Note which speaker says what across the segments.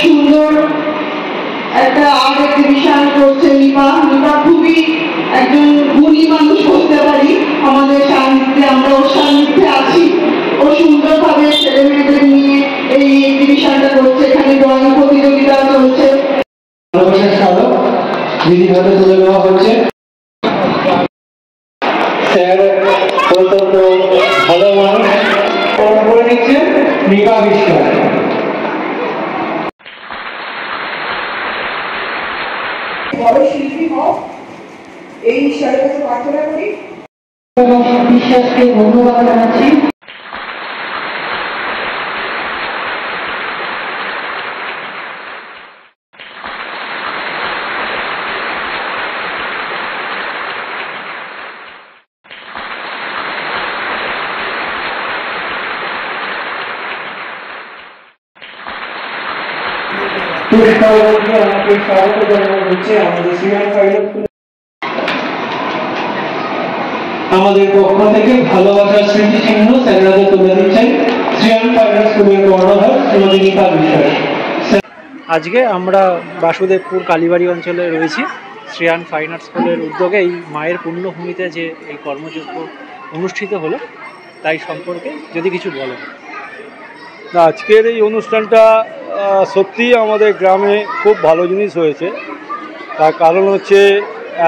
Speaker 1: সুন্দর একটা art exhibition করছে নিপা। নিপা খুবই একজন গুণী মানুষ বলতে পারি আমাদের সান্নিধ্যে, আমরা ওর সান্নিধ্যে আছি। ও সুন্দরভাবে ছেলে মেয়েদের নিয়ে এই এক্সিবিশনটা করছে। এখানে ড্রয়িং প্রতিযোগিতা চলছে,
Speaker 2: বিধিভাবে তুলে দেওয়া হচ্ছে। স্যার অত্যন্ত ভালো মানুষ করে নিচ্ছে নিপা বিশ্বাস।
Speaker 1: বড় শিল্পী হোক এই ঈশ্বরের কাছে প্রার্থনা করি।
Speaker 3: বিশ্বাসকে ধন্যবাদ জানাচ্ছি।
Speaker 2: আমাকে স্বাগত জানানো হচ্ছে আমাদের শ্রীরান ফাইনান্স আমাদের পক্ষ থেকে ভালোবাসার স্মৃতিচিহ্ন স্যারেরা তুলে দিচ্ছেন শ্রীরান ফাইনান্স স্কুলের কর্ণধার শ্রীমতী নিপা বিশ্বাস।
Speaker 4: আজকে আমরা বাসুদেবপুর কালীবাড়ি অঞ্চলে রয়েছি। শ্রীরান ফাইন আর্ট স্কুলের উদ্যোগে এই মায়ের পুণ্যভূমিতে যে এই কর্মযজ্ঞ অনুষ্ঠিত হলো তাই সম্পর্কে যদি কিছু বলেন।
Speaker 5: আজকের এই অনুষ্ঠানটা সত্যিই আমাদের গ্রামে খুব ভালো জিনিস হয়েছে। তার কারণ হচ্ছে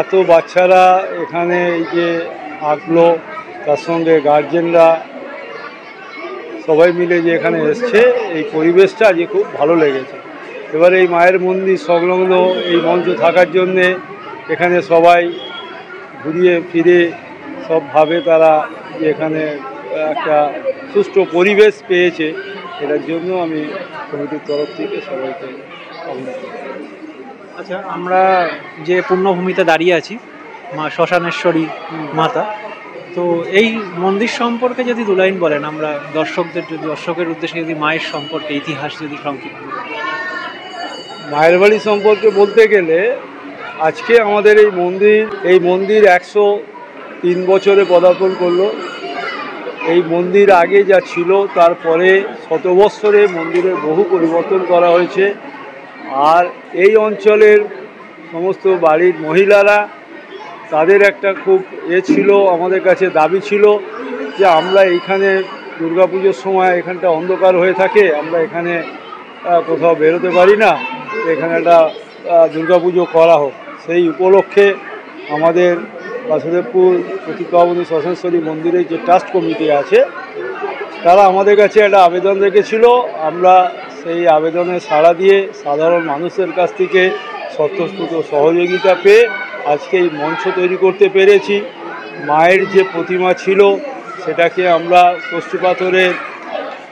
Speaker 5: এত বাচ্চারা এখানে এই যে আঁকলো, তার সঙ্গে গার্জেনরা সবাই মিলে যে এখানে এসছে, এই পরিবেশটা আজকে খুব ভালো লেগেছে। এবার এই মায়ের মন্দির সংলগ্ন এই মঞ্চ থাকার জন্যে এখানে সবাই ঘুরিয়ে ফিরে সবভাবে তারা যে এখানে একটা সুষ্ঠু পরিবেশ পেয়েছে, এটার জন্য আমি কমিটির তরফ থেকে সবাইকে অভিনন্দন জানাই।
Speaker 4: আচ্ছা, আমরা যে পুণ্যভূমিতে দাঁড়িয়ে আছি মা শ্মশানেশ্বরী মাতা, তো এই মন্দির সম্পর্কে যদি দু লাইন বলেন, আমরা দর্শকের উদ্দেশ্যে যদি মায়ের সম্পর্কে ইতিহাস যদি সংক্ষিপ্ত।
Speaker 5: মায়ের বাড়ি সম্পর্কে বলতে গেলে আজকে আমাদের এই মন্দির 103 বছরে পদার্পণ করলো। এই মন্দির আগে যা ছিল তারপরে শতবৎসরে মন্দিরের বহু পরিবর্তন করা হয়েছে। আর এই অঞ্চলের সমস্ত বাড়ির মহিলারা তাদের একটা খুব ছিল, আমাদের কাছে দাবি ছিল যে আমরা এইখানে দুর্গাপুজোর সময় এখানটা অন্ধকার হয়ে থাকে, আমরা এখানে কোথাও বেরোতে পারি না, এখানে একটা দুর্গাপুজো করা হোক। সেই উপলক্ষে আমাদের বাসুদেবপুর প্রতিকাবনী শ্মশানেশ্বরী মন্দিরের যে ট্রাস্ট কমিটি আছে তারা আমাদের কাছে একটা আবেদন রেখেছিল। আমরা সেই আবেদনে সাড়া দিয়ে সাধারণ মানুষের কাছ থেকে স্বতঃস্ফূর্ত সহযোগিতা পেয়ে আজকে এই মঞ্চ তৈরি করতে পেরেছি। মায়ের যে প্রতিমা ছিল সেটাকে আমরা কষ্টি পাথরের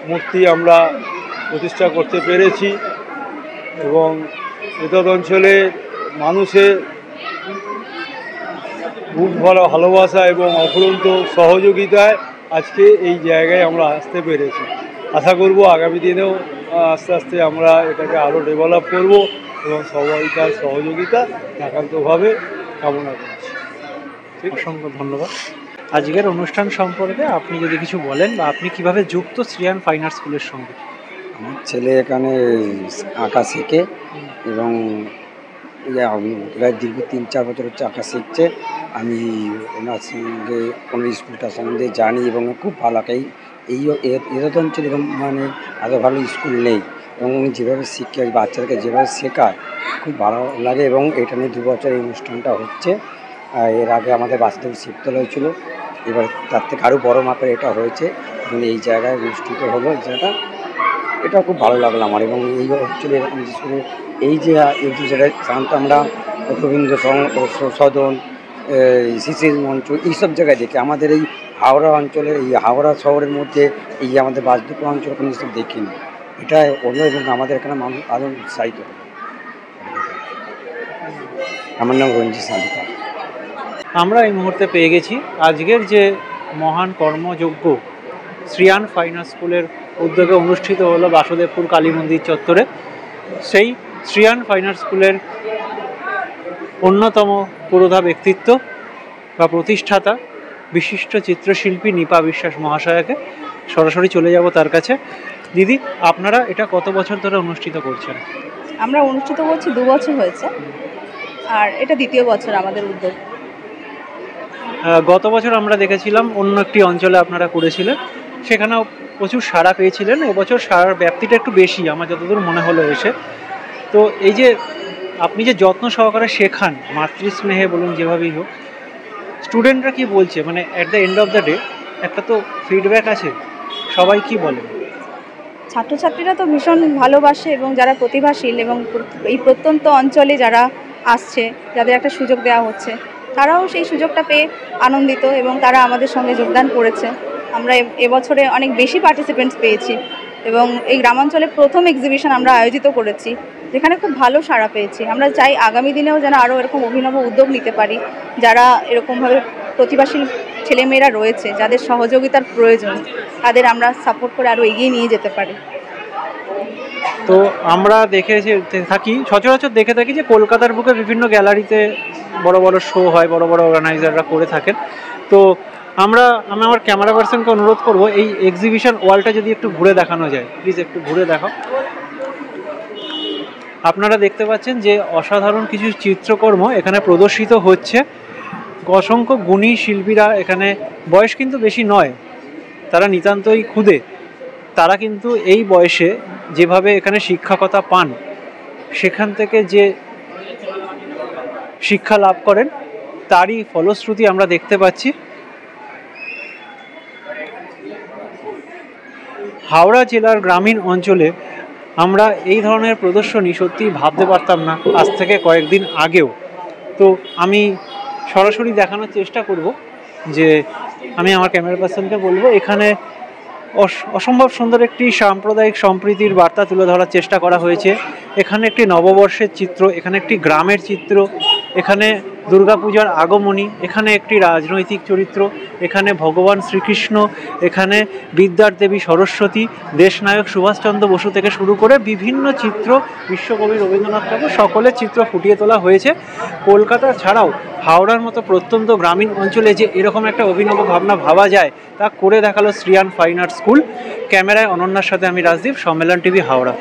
Speaker 5: মূর্তি আমরা প্রতিষ্ঠা করতে পেরেছি এবং এতদ অঞ্চলে মানুষের বুক ভরা ভালোবাসা এবং অফুরন্ত সহযোগিতায় আজকে এই জায়গায় আমরা আসতে পেরেছি। আশা করব আগামী দিনেও আস্তে আস্তে আমরা এটাকে আরও ডেভেলপ করব এবং সবাইকার সহযোগিতা একান্তভাবে কামনা করছি।
Speaker 4: অসংখ্য ধন্যবাদ। আজকের অনুষ্ঠান সম্পর্কে আপনি যদি কিছু বলেন, বা আপনি কিভাবে যুক্ত শ্রীরান ফাইন আর্ট স্কুলের সঙ্গে?
Speaker 6: আমার ছেলে এখানে আঁকা শেখে এবং প্রায় দীর্ঘ 3-4 বছর হচ্ছে আঁকা শিখছে। আমি ওনার সঙ্গে ওনার স্কুলটার সম্বন্ধে জানি এবং খুব ভালো আঁকাই। এই অঞ্চলে এবং মানে এত ভালো স্কুল নেই এবং উনি যেভাবে শিক্ষা বাচ্চাদেরকে যেভাবে শেখায় খুব ভালো লাগে এবং এটা নিয়ে 2 বছর এই অনুষ্ঠানটা হচ্ছে। এর আগে আমাদের বাসুদেব শিবতলা হয়েছিল, এবার তার থেকে আরও বড় মাপের এটা হয়েছে এবং এই জায়গায় অনুষ্ঠিত হলো এটা খুব ভালো লাগলো আমার। এবং এই অঞ্চলে এরকম স্কুলে এই যে যেটা সাধারণত আমরা রবীন্দ্র সদন, শিশির মঞ্চ এইসব জায়গায় দেখি, আমাদের এই হাওড়া অঞ্চলে এই হাওড়া শহরের মধ্যে এই আমাদের বাসুদেবপুর অঞ্চল কোনো কিছু দেখিনি। এটা অন্য এবং আমাদের এখানে মানুষ আরও উৎসাহিত হবে। আমার নাম রঞ্জিত সান্দিকা।
Speaker 4: আমরা এই মুহূর্তে পেয়ে গেছি আজকের যে মহান কর্মযজ্ঞ শ্রীরান ফাইন আর্ট স্কুলের উদ্যোগে অনুষ্ঠিত হলো বাসুদেবপুর কালী মন্দির চত্বরে। সেই শ্রীরান ফাইন আর্ট স্কুলের অন্যতম পুরোধা ব্যক্তিত্ব বা প্রতিষ্ঠাতা বিশিষ্ট চিত্রশিল্পী নিপা বিশ্বাস মহাশয়াকে সরাসরি চলে যাব তার কাছে। দিদি, আপনারা এটা কত বছর ধরে অনুষ্ঠিত করছেন?
Speaker 7: আমরা অনুষ্ঠিত করছি 2 বছর হয়েছে, আর এটা 2য় বছর আমাদের উদ্যোগ।
Speaker 4: গত বছর আমরা দেখেছিলাম অন্য একটি অঞ্চলে আপনারা করেছিলেন, সেখানেও প্রচুর সাড়া পেয়েছিলেন। এবছর সাড়ার ব্যাপ্তিটা একটু বেশি আমার যতদূর মনে হলো এসে। তো এই যে আপনি যে যত্ন সহকারে শেখান, মাতৃস্নেহে বলুন যেভাবেই হোক, স্টুডেন্টরা কি বলছে? মানে at the end of the day একটা তো ফিডব্যাক আছে, সবাই কি বলে?
Speaker 7: ছাত্রছাত্রীরা তো ভীষণ ভালোবাসে, এবং যারা প্রতিভাশীল এবং এই প্রত্যন্ত অঞ্চলে যারা আসছে, যাদের একটা সুযোগ দেওয়া হচ্ছে, তারাও সেই সুযোগটা পেয়ে আনন্দিত এবং তারা আমাদের সঙ্গে যোগদান করেছে। আমরা এবছরে অনেক বেশি পার্টিসিপেন্টস পেয়েছি এবং এই গ্রামাঞ্চলে প্রথম এক্সিবিশন আমরা আয়োজিত করেছি, যেখানে খুব ভালো সাড়া পেয়েছি। আমরা চাই আগামী দিনেও যেন আরও এরকম অভিনব উদ্যোগ নিতে পারি, যারা এরকমভাবে প্রতিভাশীল ছেলেমেয়েরা রয়েছে, যাদের সহযোগিতার প্রয়োজন, তাদের আমরা সাপোর্ট করে আরও এগিয়ে নিয়ে যেতে পারি।
Speaker 4: তো আমরা দেখে থাকি, সচরাচর দেখে থাকি যে কলকাতার বুকে বিভিন্ন গ্যালারিতে বড় বড় শো হয়, বড় বড় অর্গানাইজাররা করে থাকেন। তো আমি আমার ক্যামেরা পার্সনকে অনুরোধ করব এই এক্সিবিশন ওয়ালটা যদি একটু ঘুরে দেখানো যায়, প্লিজ একটু ঘুরে দেখাও। আপনারা দেখতে পাচ্ছেন যে অসাধারণ কিছু চিত্রকর্ম এখানে প্রদর্শিত হচ্ছে। অসংখ্য গুণী শিল্পীরা এখানে, বয়স কিন্তু বেশি নয়, তারা নিতান্তই ক্ষুদে, তারা কিন্তু এই বয়সে যেভাবে এখানে শিক্ষকতা পান, সেখান থেকে যে শিক্ষা লাভ করেন তারই ফলশ্রুতি আমরা দেখতে পাচ্ছি। হাওড়া জেলার গ্রামীণ অঞ্চলে আমরা এই ধরনের প্রদর্শনী সত্যিই ভাবতে পারতাম না আজ থেকে কয়েকদিন আগেও। তো আমি সরাসরি দেখানোর চেষ্টা করব যে আমি আমার ক্যামেরা পার্সনকে বলবো এখানে অসম্ভব সুন্দর একটি সাম্প্রদায়িক সম্প্রীতির বার্তা তুলে ধরার চেষ্টা করা হয়েছে। এখানে একটি নববর্ষের চিত্র, এখানে একটি গ্রামের চিত্র, এখানে দুর্গাপূজার আগমনী, এখানে একটি রাজনৈতিক চরিত্র, এখানে ভগবান শ্রীকৃষ্ণ, এখানে বিদ্যার দেবী সরস্বতী, দেশনায়ক সুভাষচন্দ্র বসু থেকে শুরু করে বিভিন্ন চিত্র, বিশ্বকবি রবীন্দ্রনাথ ঠাকুর, সকলের চিত্র ফুটিয়ে তোলা হয়েছে। কলকাতা ছাড়াও হাওড়ার মতো প্রত্যন্ত গ্রামীণ অঞ্চলে যে এরকম একটা অভিনব ভাবনা ভাবা যায় তা করে দেখালো শ্রীয়ান ফাইন আর্ট স্কুল। ক্যামেরায় অনন্যার সাথে আমি রাজদীপ, সম্মেলন টিভি, হাওড়া।